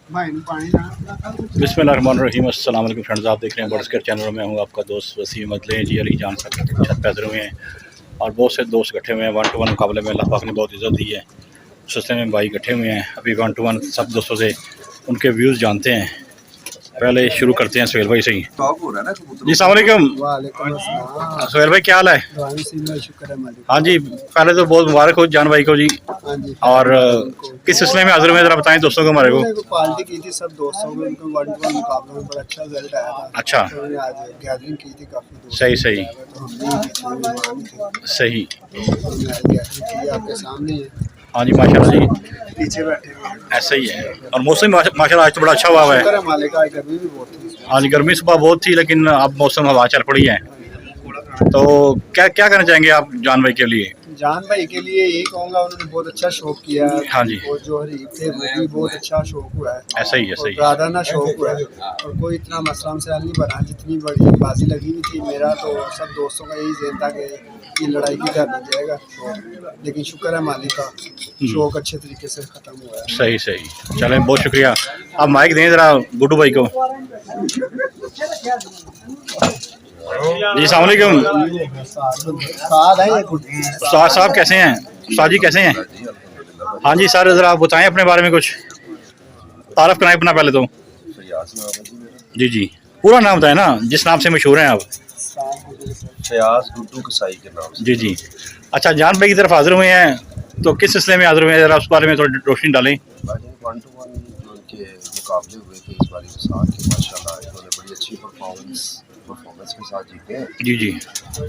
बिस्मिल्लाहिर्रहमानिर्रहीम। अस्सलाम वालेकुम फ्रेंड्स, आप देख रहे हैं बर्ड्स केयर चैनल में। हूँ आपका दोस्त वसीम अदले जी अली जान सब छत पैदर हुए हैं और बहुत से दोस्त इकट्ठे हुए हैं। 1 to 1 मुकाबले में अल्लाह पाक ने बहुत इज़्ज़त दी है। सिलसिले में भाई इकट्ठे हुए हैं। अभी 1 to 1 सब दोस्तों से उनके व्यूज़ जानते हैं। पहले शुरू करते हैं सुहेल भाई से ही। जी अस्सलाम वालेकुम। सुहेल भाई क्या हाल है? हाँ जी, पहले तो बहुत मुबारक हो जान भाई को जी। और किस सिलसिले में हाजिर हुए ज़रा बताएं दोस्तों को हमारे को। पार्टी की थी सब दोस्तों को, उनको 1 to 1 मुकाबले में बड़ा अच्छा रिजल्ट आया था। अच्छा, तो आज गैदरिंग की थी काफ़ी। सही सही सही। आपके सामने है। हाँ जी माशाल्लाह जी, पीछे बैठे ऐसा ही है। और मौसम माशाल्लाह आज तो बड़ा अच्छा हुआ है। मालिक आज गर्मी भी बहुत थी। हाँ जी, गर्मी सुबह बहुत थी लेकिन अब मौसम हवा चल पड़ी है। तो क्या क्या करना चाहेंगे आप जान भाई के लिए? जान भाई के लिए यही कहूँगा, उन्होंने बहुत अच्छा शौक किया है। हाँ जी, और जो हरीफ थे वो भी बहुत अच्छा शौक हुआ है। ऐसा ही है, सही है। राधाना शौक हुआ है और कोई इतना मसला से हल नहीं बना। जितनी बड़ी बाजी लगी हुई थी, मेरा तो सब दोस्तों का यही जहन था कि ये लड़ाई की कर नहीं जाएगा। लेकिन शुक्र है मालिक का, शौक अच्छे तरीके से ख़त्म हुआ है। सही सही, चलें बहुत शुक्रिया। आप माइक दें ज़रा गुड्डू भाई को। जी अस्सलाम वालेकुम। उस्ताद साहब कैसे हैं? उस्ताद जी कैसे हैं? हाँ जी सर, ज़रा आप बताएं अपने बारे में कुछ, तारफ़ कराएं अपना पहले तो। जी जी, पूरा नाम बताएं ना, जिस नाम से मशहूर हैं आप। फयाज गुड्डू कसाई के नाम से। जी जी, अच्छा जान भाई की तरफ हाजिर हुए हैं, तो किस सिलसिले में हाजिर हुए हैं, ज़रा उस बारे में थोड़ी रोशनी डालें। 1 to 1 के मुकाबले हुए थे इस बार के साथ, माशाल्लाह इन्होंने बड़ी अच्छी परफॉर्मेंस के साथ जीते हैं। जी जी, तो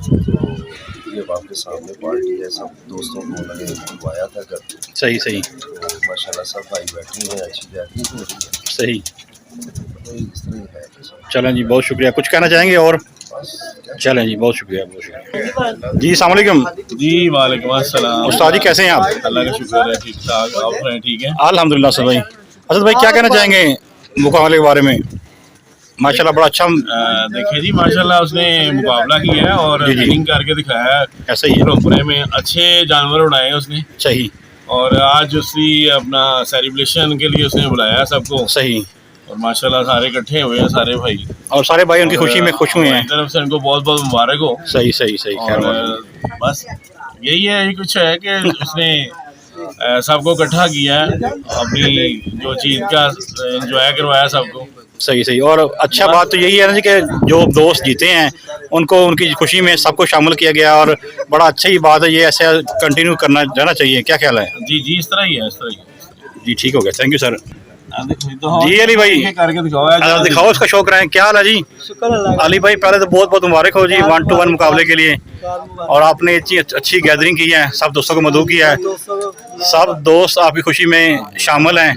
ये आपके सामने पार्टी है, सब दोस्तों को उन्होंने बुलवाया था घर। सही सही, तो माशाल्लाह सब भाई बैठे हैं, अच्छी गैदरिंग हो रही है। सही, तो इस तरह ही है। चलें जी बहुत शुक्रिया। कुछ कहना चाहेंगे और? चलें जी बहुत शुक्रिया, बहुत शुक्रिया जी। अस्सलाम वालेकुम। जी वालेकुम अस्सलाम। उस्ताद जी कैसे हैं आप? अल्लाह का शुक्र है, ठीक ठाक। आप हैं ठीक है? अल्हम्दुलिल्लाह सर भाई। असद भाई क्या कहना चाहेंगे मुकाबले के बारे में? माशाल्लाह बड़ा अच्छा। देखिए जी माशाल्लाह उसने मुकाबला किया है और जी जी, विनिंग करके दिखाया है। ऐसा ही है, रोपरे में अच्छे जानवर उड़ाए हैं उसने। सही और आज उसकी अपना सेलिब्रेशन के लिए उसने बुलाया है सबको। सही। और माशाल्लाह सारे इकट्ठे हुए हैं, सारे भाई, और सारे भाई उनकी खुशी में खुश हुए हैं। तरफ से उनको बहुत बहुत मुबारक हो। सही सही सही, और बस यही है, यही कुछ है कि उसने सबको इकट्ठा किया है, अपनी जो चीज़ का एंजॉय करवाया सबको। सही सही। और अच्छा बात तो यही है ना जी कि जो दोस्त जीते हैं उनको उनकी खुशी में सबको शामिल किया गया और बड़ा अच्छा ही बात है। ये ऐसे कंटिन्यू करना रहना चाहिए, क्या ख्याल है? जी जी, इस तरह ही है, इस तरह ही है। जी ठीक हो गया, थैंक यू सर। तो जी अली भाई करके दिखाओ उसका शौक रहे हैं। क्या हाल है जी अली भाई? पहले तो बहुत बहुत मुबारक हो जी 1 to 1 मुकाबले के लिए। और आपने इतनी अच्छी गैदरिंग की है, सब दोस्तों को मदऊ किया है, सब दोस्त आपकी खुशी में शामिल हैं।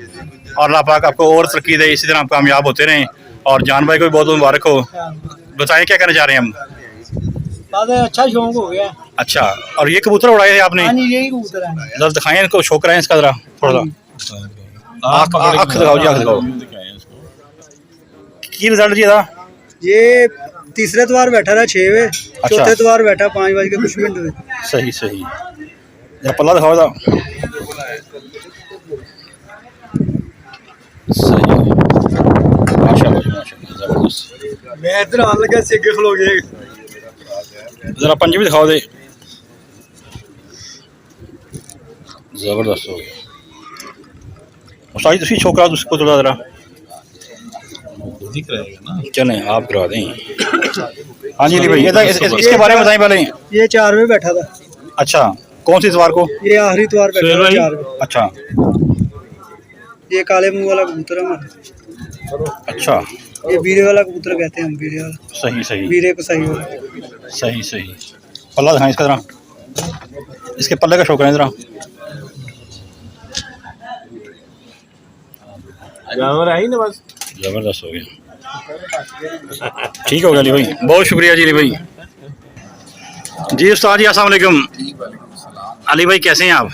और अल्लाह पाक आपको और तरक्की दे, इसी तरह आप कामयाब होते रहें। और जान भाई को भी बहुत बहुत मुबारक हो। बताएं क्या कहना चाह रहे हैं हम? अच्छा शौक हो गया। अच्छा, और ये कबूतर उड़ाए थे आपने? यही कबूतर है। जरा दिखाएं इनको, शौक रहे हैं इसका ज़रा थोड़ा सा। आँख दिखाओ जी, आँख दिखाओ। की रिजल्ट जी था? ये तीसरे द्वार बैठा था 6 बजे, चौथे द्वार बैठा 5 बज के कुछ मिनट में। सही सही, जरा पल्ला दिखाओ था। सही, माशाल्लाह माशाल्लाह, जबरदस्त। मैं इधर आने लगा से आगे खलो गए। जरा पंजे भी दिखाओ दे, जबरदस्त हो गया। उस्ताद जी छोकरा उसको थोड़ा जरा दिख रहेगा ना, चलें आप करा दें। हाँ जी भाई इसके बारे में बताएं पहले। ये 4 बजे बैठा था। अच्छा, कौन सी इतवार को? ये आखिरी इतवार बैठा था 4 बजे। अच्छा, ये काले मुंह वाला कबूतर है हमारा। अच्छा, ये वीरे वाला कबूतर कहते हैं हम, वीरे वाला। सही सही, वीरे को सही वाला। सही सही। पल्ला दिखाएं इसका जरा, इसके पल्ले का शौक है जरा। जानवर आई ना बस, जबरदस्त हो गया। ठीक हो गया अली भाई, बहुत शुक्रिया जी अली भाई। जी उस्ताद जी अस्सलाम वालेकुम। अली भाई कैसे हैं आप?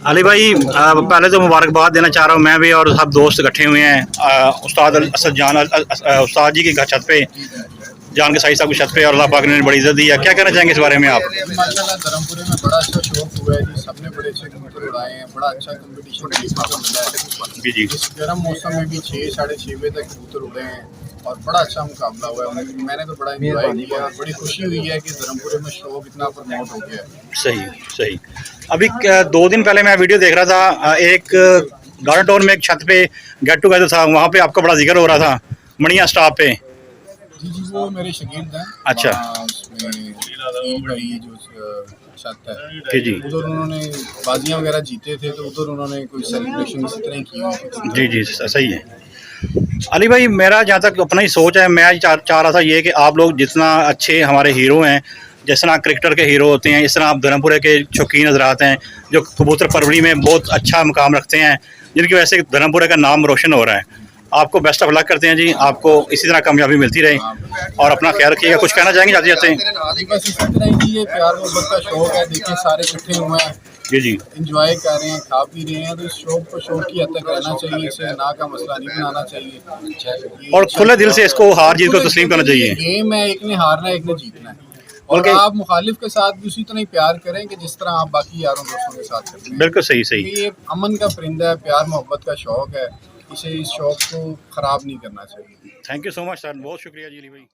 अली भाई पहले तो मुबारकबाद देना चाह रहा हूँ मैं भी, और सब दोस्त इकट्ठे हुए हैं उस्ताद असद जान उस्ताद जी की छत पे जान के साहिब साहब की छत पे, और अल्लाह पाक ने बड़ी इज्जत दी है। क्या कहना चाहेंगे इस बारे में आप? माशाल्लाह धर्मपुरे में बड़ा अच्छा शौक हुआ है जी, सबने बड़े अच्छे कबूतर उड़ाए हैं, बड़ा अच्छा कंपटीशन देखने को मिला है। जी जी इस गर्म मौसम में भी 6 साढ़े 6 बजे तक कबूतर उड़े हैं और बड़ा अच्छा मुकाबला हुआ है। मैंने तो बड़ा इंजॉय किया और बड़ी खुशी हुई है कि धर्मपुरे में शौक इतना प्रमोट हो गया है। सही सही। अभी 2 दिन पहले मैं वीडियो देख रहा था, एक गार्डन टाउन में एक छत पे गेट टुगेदर था, वहाँ पे आपका बड़ा जिक्र हो रहा था मणिया स्टाफ पे। जी जी, वो मेरे शागिर्द हैं। अच्छा। उसमें ये जो छत है जी जी उधर उन्होंने बाजियां वगैरह जीते थे, तो उधर उन्होंने कोई सेलिब्रेशन इसी तरह की हुई थी। जी जी सही है। अली भाई, मेरा जहाँ तक अपना ही सोच है, मैं चाह रहा था ये कि आप लोग जितना अच्छे हमारे हीरो हैं, जिस तरह क्रिकेटर के हीरो होते हैं, इस तरह आप धर्मपुरे के शौकीन नजरात हैं जो कबूतर परवरी में बहुत अच्छा मुकाम रखते हैं, जिनकी वजह से धर्मपुरे का नाम रोशन हो रहा है। आपको बेस्ट ऑफ लक करते हैं जी, आपको इसी तरह कामयाबी मिलती रहे और अपना ख्याल रखिएगा। कुछ कहना चाहेंगे जाते जाते? बस इसी तरह ही ये प्यार मोहब्बत का शौक है, देखिए सारे इकट्ठे हुए हैं, जी जी इंजॉय कर रहे हैं, खा पी रहे हैं, तो इस शौक को शौक की हद तक रहना चाहिए, इसे ना का मसला नहीं बनाना चाहिए और खुले दिल से इसको हार जीत को तस्लीम करना चाहिए। गेम है, एक ने हारना है, एक ने जीतना है, और बल्कि आप मुखालिफ के साथ भी उसी तरह ही प्यार करें कि जिस तरह आप बाकी यारों दोस्तों के साथ करते हैं। बिल्कुल सही सही। ये अमन का परिंदा है, प्यार मोहब्बत का शौक है, इसे इस शौक को खराब नहीं करना चाहिए। Thank you so much sir, बहुत शुक्रिया जी अली भाई।